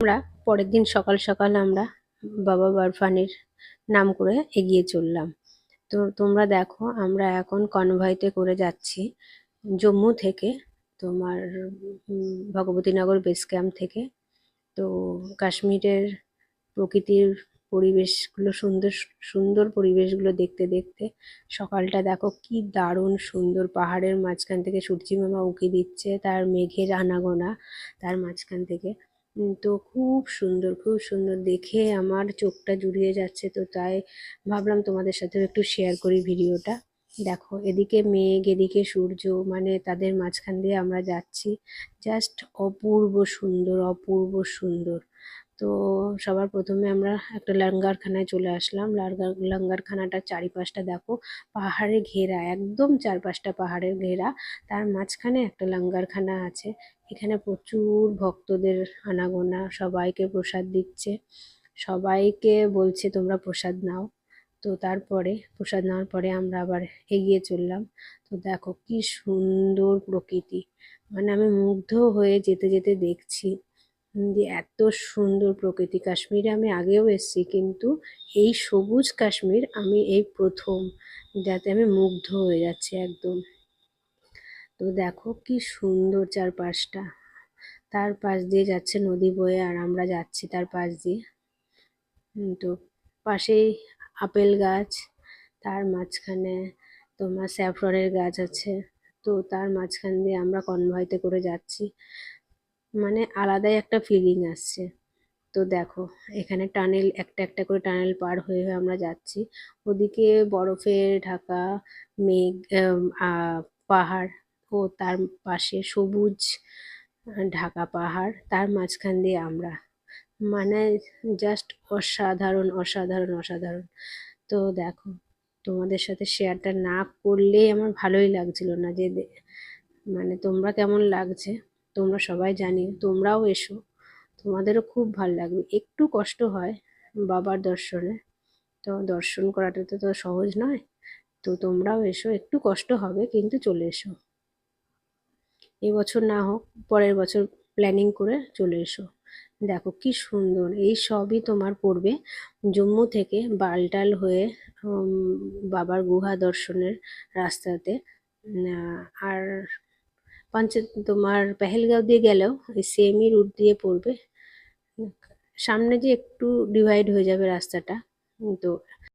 আমরা পরের দিন সকাল সকাল আমরা বাবা বারফানির নাম করে এগিয়ে চললাম। তো তোমরা দেখো আমরা এখন কনভয়তে করে যাচ্ছি জম্মু থেকে, তোমার ভগবতীনগর বেস ক্যাম্প থেকে। তো কাশ্মীরের প্রকৃতির পরিবেশগুলো সুন্দর সুন্দর পরিবেশগুলো দেখতে দেখতে সকালটা দেখো কি দারুণ সুন্দর, পাহাড়ের মাঝখান থেকে সূর্যিমামা উঁকি দিচ্ছে, তার মেঘের আনাগোনা তার মাঝখান থেকে। তো খুব সুন্দর খুব সুন্দর, দেখে আমার চোখটা জুড়িয়ে যাচ্ছে। তো তাই ভাবলাম তোমাদের সাথেও একটু শেয়ার করি ভিডিওটা। দেখো এদিকে মেঘ এদিকে সূর্য, মানে তাদের মাঝখান দিয়ে আমরা যাচ্ছি। জাস্ট অপূর্ব সুন্দর অপূর্ব সুন্দর। তো সবার প্রথমে আমরা একটা লাঙ্গারখানায় চলে আসলাম। লাঙ্গারখানাটার চারিপাশটা দেখো পাহাড়ে ঘেরা, একদম চারপাশটা পাহাড়ের ঘেরা। তার মাঝখানে একটা লাঙ্গারখানা আছে। এখানে প্রচুর ভক্তদের আনাগোনা, সবাইকে প্রসাদ দিচ্ছে, সবাইকে বলছে তোমরা প্রসাদ নাও। তো তারপরে প্রসাদ নেওয়ার পরে আমরা আবার এগিয়ে চললাম। তো দেখো কি সুন্দর প্রকৃতি, মানে আমি মুগ্ধ হয়ে যেতে যেতে দেখছি যে এত সুন্দর প্রকৃতি। কাশ্মীরে আমি আগেও এসেছি, কিন্তু এই সবুজ কাশ্মীর আমি এই প্রথম, যাতে আমি মুগ্ধ হয়ে যাচ্ছি একদম। তো দেখো কি সুন্দর চারপাশটা, তার পাশ দিয়ে যাচ্ছে নদী বয়ে, আর আমরা যাচ্ছি তার পাশ দিয়ে। তো পাশেই আপেল গাছ, তার মাঝখানে তোমার স্যাফরনের গাছ আছে। তো তার মাঝখান দিয়ে আমরা কনভয়তে করে যাচ্ছি, মানে আলাদাই একটা ফিলিং আসছে। তো দেখো এখানে টানেল, একটা একটা করে টানেল পার হয়ে হয়ে আমরা যাচ্ছি। ওদিকে বরফে ঢাকা মেঘ, পাহাড়, ও তার পাশে সবুজ ঢাকা পাহাড়, তার মাঝখান দিয়ে আমরা, মানে জাস্ট অসাধারণ অসাধারণ অসাধারণ। তো দেখো তোমাদের সাথে শেয়ারটা না করলেই আমার ভালোই লাগছিল না যে মানে তোমরা কেমন লাগছে তোমরা সবাই জানিও, তোমরাও এসো, তোমাদেরও খুব ভালো লাগবে। একটু কষ্ট হয় বাবার দর্শনে, তো দর্শন করাটা তো সহজ নয়। তো তোমরাও এসো, একটু কষ্ট হবে কিন্তু চলে এসো। এবছর না হোক পরের বছর প্ল্যানিং করে চলে এসো। দেখো কি সুন্দর, এই সবই তোমার পড়বে জম্মু থেকে বালটাল হয়ে বাবার গুহা দর্শনের রাস্তাতে। আর পাঞ্চে তোমার পেহেলগাঁও দিয়ে গেলেও ওই সেমই রুট দিয়ে পড়বে। সামনে যে একটু ডিভাইড হয়ে যাবে রাস্তাটা, তো